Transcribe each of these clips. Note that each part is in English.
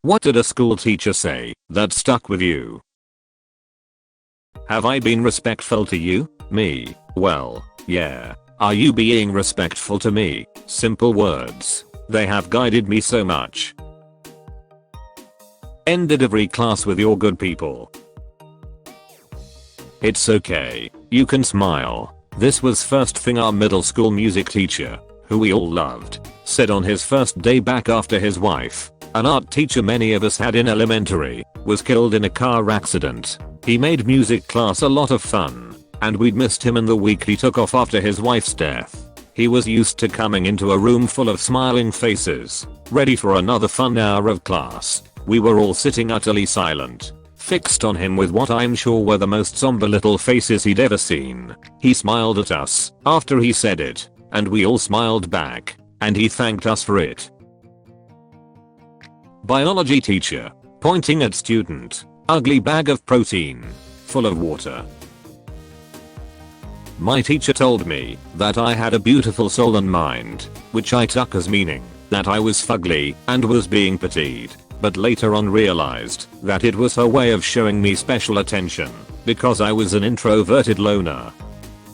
What did a school teacher say that stuck with you? Have I been respectful to you? Me? Well, yeah. Are you being respectful to me? Simple words. They have guided me so much. Ended every class with your good people. It's okay. You can smile. This was first thing our middle school music teacher, who we all loved, said on his first day back after his wife, an art teacher many of us had in elementary, was killed in a car accident. He made music class a lot of fun, and we'd missed him in the week he took off after his wife's death. He was used to coming into a room full of smiling faces, ready for another fun hour of class. We were all sitting utterly silent, fixed on him with what I'm sure were the most somber little faces he'd ever seen. He smiled at us after he said it, and we all smiled back, and he thanked us for it. Biology teacher, pointing at student, ugly bag of protein, full of water. My teacher told me that I had a beautiful soul and mind, which I took as meaning that I was fugly and was being pitied, but later on realized that it was her way of showing me special attention because I was an introverted loner.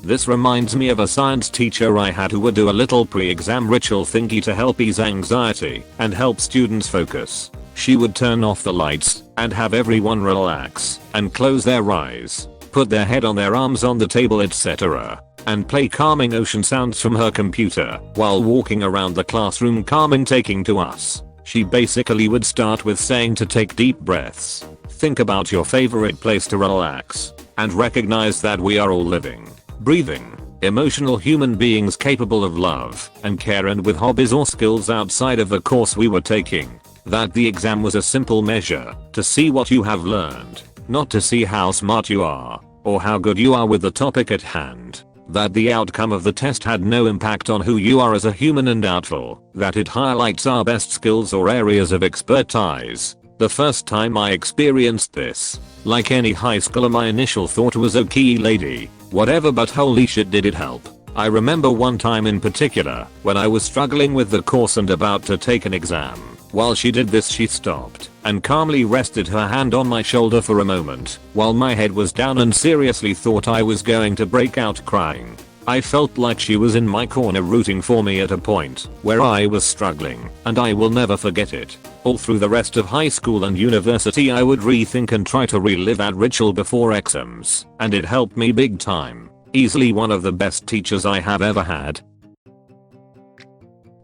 This reminds me of a science teacher I had who would do a little pre-exam ritual thingy to help ease anxiety and help students focus. She would turn off the lights and have everyone relax and close their eyes, put their head on their arms on the table, etc., and play calming ocean sounds from her computer while walking around the classroom calming taking to us. She basically would start with saying to take deep breaths, think about your favorite place to relax, and recognize that we are all living, breathing, emotional human beings capable of love and care and with hobbies or skills outside of the course we were taking. That the exam was a simple measure to see what you have learned, not to see how smart you are or how good you are with the topic at hand. That the outcome of the test had no impact on who you are as a human and doubtful that it highlights our best skills or areas of expertise. The first time I experienced this, like any high schooler, my initial thought was okay lady, whatever, but holy shit did it help. I remember one time in particular when I was struggling with the course and about to take an exam. While she did this, she stopped and calmly rested her hand on my shoulder for a moment while my head was down and seriously thought I was going to break out crying. I felt like she was in my corner rooting for me at a point where I was struggling, and I will never forget it. All through the rest of high school and university I would rethink and try to relive that ritual before exams, and it helped me big time. Easily one of the best teachers I have ever had.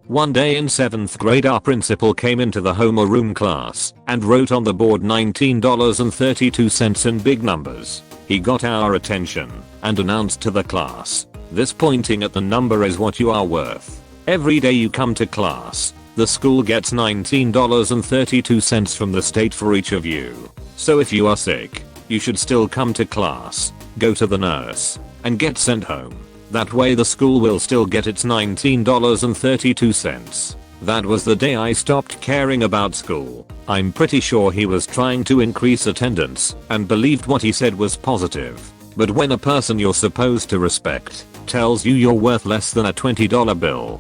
One day in 7th grade our principal came into the homeroom class and wrote on the board $19.32 in big numbers. He got our attention and announced to the class, "This pointing at the number is what you are worth. Every day you come to class, the school gets $19.32 from the state for each of you. So if you are sick, you should still come to class, go to the nurse, and get sent home. That way the school will still get its $19.32. That was the day I stopped caring about school. I'm pretty sure he was trying to increase attendance and believed what he said was positive. But when a person you're supposed to respect tells you you're worth less than a $20 bill.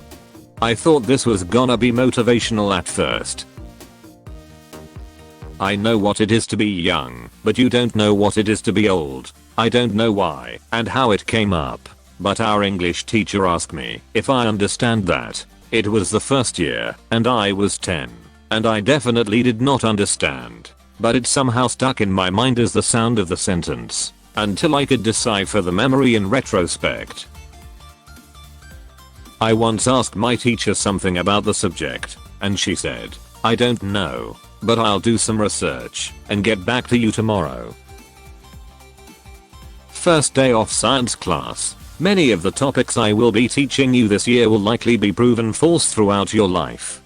I thought this was gonna be motivational at first. I know what it is to be young, but you don't know what it is to be old. I don't know why and how it came up, but our English teacher asked me if I understand that. It was the first year and I was 10, and I definitely did not understand, but it somehow stuck in my mind as the sound of the sentence until I could decipher the memory in retrospect. I once asked my teacher something about the subject, and she said, "I don't know, but I'll do some research and get back to you tomorrow." First day of science class. Many of the topics I will be teaching you this year will likely be proven false throughout your life.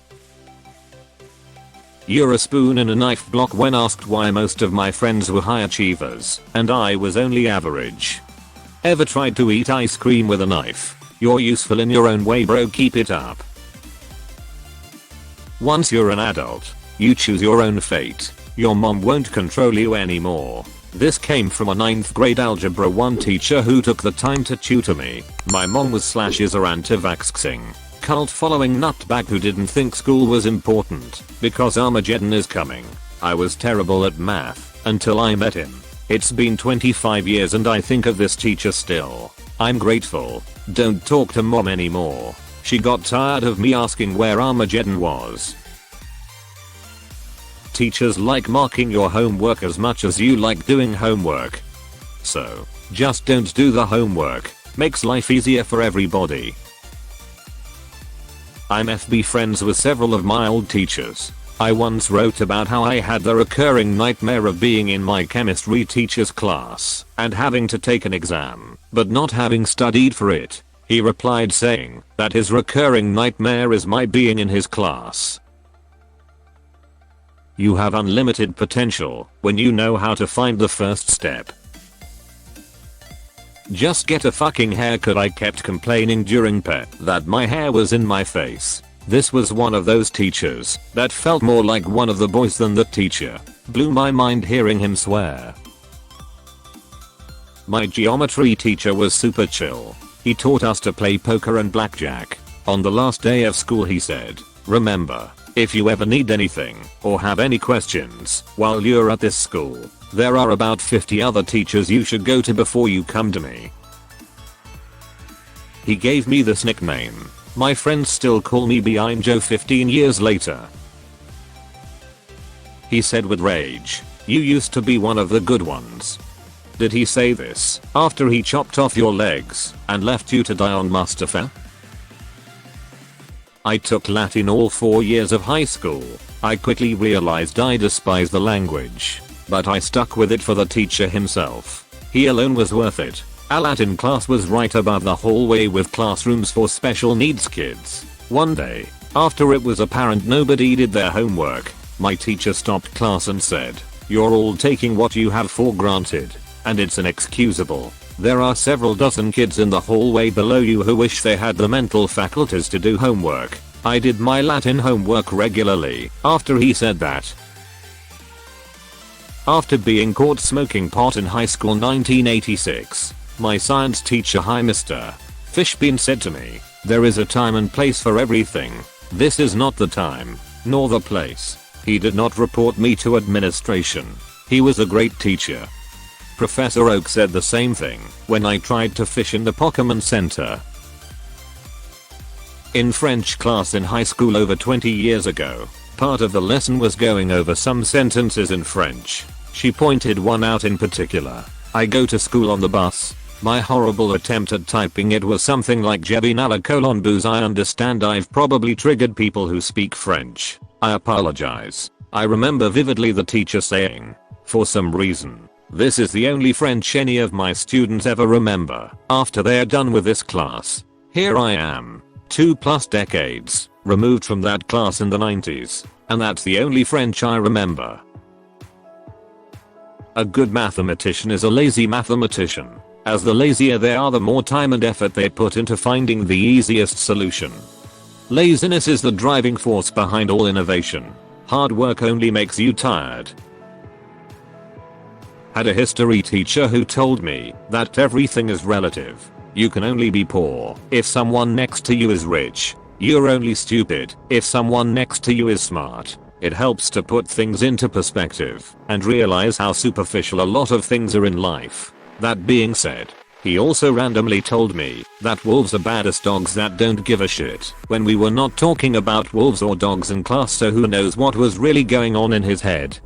You're a spoon in a knife block when asked why most of my friends were high achievers and I was only average. Ever tried to eat ice cream with a knife? You're useful in your own way, bro, keep it up. Once you're an adult, you choose your own fate. Your mom won't control you anymore. This came from a 9th grade Algebra 1 teacher who took the time to tutor me. My mom was /is anti-vaxxing. cult following nutbag who didn't think school was important because Armageddon is coming. I was terrible at math until I met him. It's been 25 years and I think of this teacher still. I'm grateful. Don't talk to mom anymore. She got tired of me asking where Armageddon was. Teachers like marking your homework as much as you like doing homework. So, just don't do the homework. Makes life easier for everybody. I'm FB friends with several of my old teachers. I once wrote about how I had the recurring nightmare of being in my chemistry teacher's class and having to take an exam, but not having studied for it. He replied saying that his recurring nightmare is my being in his class. You have unlimited potential when you know how to find the first step. Just get a fucking haircut. I kept complaining during PE that my hair was in my face. This was one of those teachers that felt more like one of the boys than the teacher. Blew my mind hearing him swear. My geometry teacher was super chill. He taught us to play poker and blackjack. On the last day of school he said, "Remember, if you ever need anything or have any questions while you're at this school, there are about 50 other teachers you should go to before you come to me." He gave me this nickname. My friends still call me Behind Joe 15 years later. He said with rage, "You used to be one of the good ones." Did he say this after he chopped off your legs and left you to die on Mustafa? I took Latin all 4 years of high school. I quickly realized I despised the language, but I stuck with it for the teacher himself. He alone was worth it. Our Latin class was right above the hallway with classrooms for special needs kids. One day, after it was apparent nobody did their homework, my teacher stopped class and said, "You're all taking what you have for granted, and it's inexcusable. There are several dozen kids in the hallway below you who wish they had the mental faculties to do homework." I did my Latin homework regularly after he said that. After being caught smoking pot in high school 1986, my science teacher, "Hi Mr. Fishbean," said to me, "There is a time and place for everything. This is not the time, nor the place." He did not report me to administration. He was a great teacher. Professor Oak said the same thing when I tried to fish in the Pokemon Center. In French class in high school over 20 years ago, part of the lesson was going over some sentences in French. She pointed one out in particular. I go to school on the bus. My horrible attempt at typing it was something like Jebinala colon booze. I understand I've probably triggered people who speak French. I apologize. I remember vividly the teacher saying, "For some reason, this is the only French any of my students ever remember after they are done with this class." Here I am, 2+ decades removed from that class in the 90s, and that's the only French I remember. A good mathematician is a lazy mathematician. As the lazier they are, the more time and effort they put into finding the easiest solution. Laziness is the driving force behind all innovation. Hard work only makes you tired. Had a history teacher who told me that everything is relative. You can only be poor if someone next to you is rich. You're only stupid if someone next to you is smart. It helps to put things into perspective and realize how superficial a lot of things are in life. That being said, he also randomly told me that wolves are baddest dogs that don't give a shit when we were not talking about wolves or dogs in class, so who knows what was really going on in his head.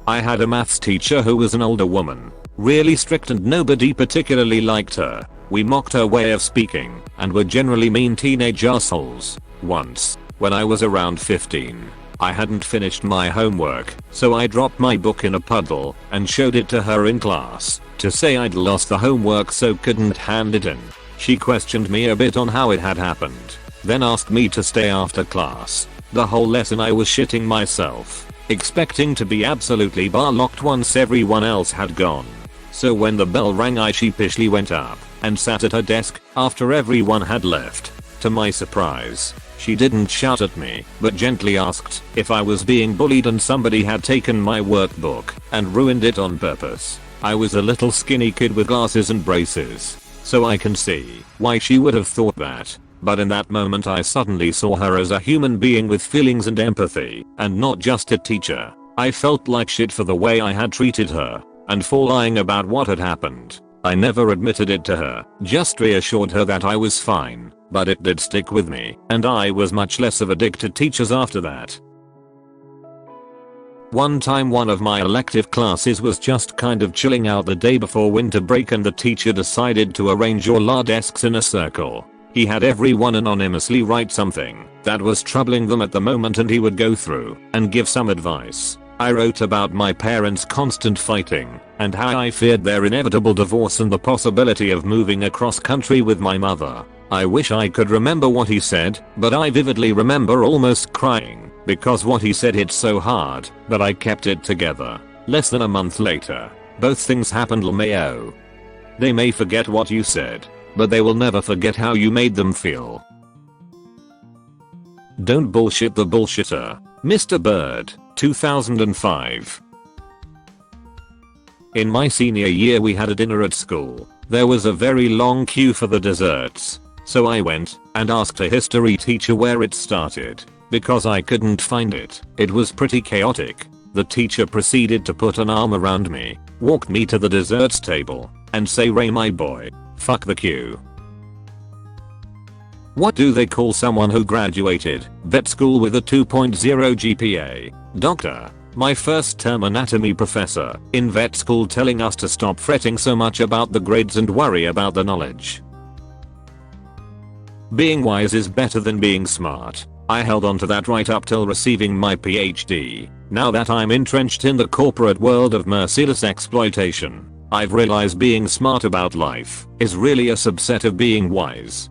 I had a maths teacher who was an older woman, really strict, and nobody particularly liked her. We mocked her way of speaking and were generally mean teenage assholes. Once, when I was around 15, I hadn't finished my homework, so I dropped my book in a puddle and showed it to her in class to say I'd lost the homework so couldn't hand it in. She questioned me a bit on how it had happened, then asked me to stay after class. The whole lesson I was shitting myself, expecting to be absolutely bar locked once everyone else had gone. So when the bell rang, I sheepishly went up and sat at her desk after everyone had left. To my surprise, she didn't shout at me, but gently asked if I was being bullied and somebody had taken my workbook and ruined it on purpose. I was a little skinny kid with glasses and braces, so I can see why she would have thought that. but in that moment I suddenly saw her as a human being with feelings and empathy, and not just a teacher. I felt like shit for the way I had treated her, and for lying about what had happened. I never admitted it to her, just reassured her that I was fine, but it did stick with me, and I was much less of a dick to teachers after that. One time one of my elective classes was just kind of chilling out the day before winter break, and the teacher decided to arrange all our desks in a circle. He had everyone anonymously write something that was troubling them at the moment, and he would go through and give some advice. I wrote about my parents' constant fighting and how I feared their inevitable divorce and the possibility of moving across country with my mother. I wish I could remember what he said, but I vividly remember almost crying because what he said hit so hard, but I kept it together. Less than a month later, both things happened, LMAO. They may forget what you said, but they will never forget how you made them feel. Don't bullshit the bullshitter. Mr. Bird, 2005. In my senior year we had a dinner at school. There was a very long queue for the desserts, so I went and asked a history teacher where it started, because I couldn't find it. It was pretty chaotic. The teacher proceeded to put an arm around me, walked me to the desserts table, and say, "Ray, my boy, fuck the queue." What do they call someone who graduated vet school with a 2.0 GPA? Doctor. My first term anatomy professor in vet school telling us to stop fretting so much about the grades and worry about the knowledge. Being wise is better than being smart. I held on to that right up till receiving my PhD. Now that I'm entrenched in the corporate world of merciless exploitation, I've realized being smart about life is really a subset of being wise.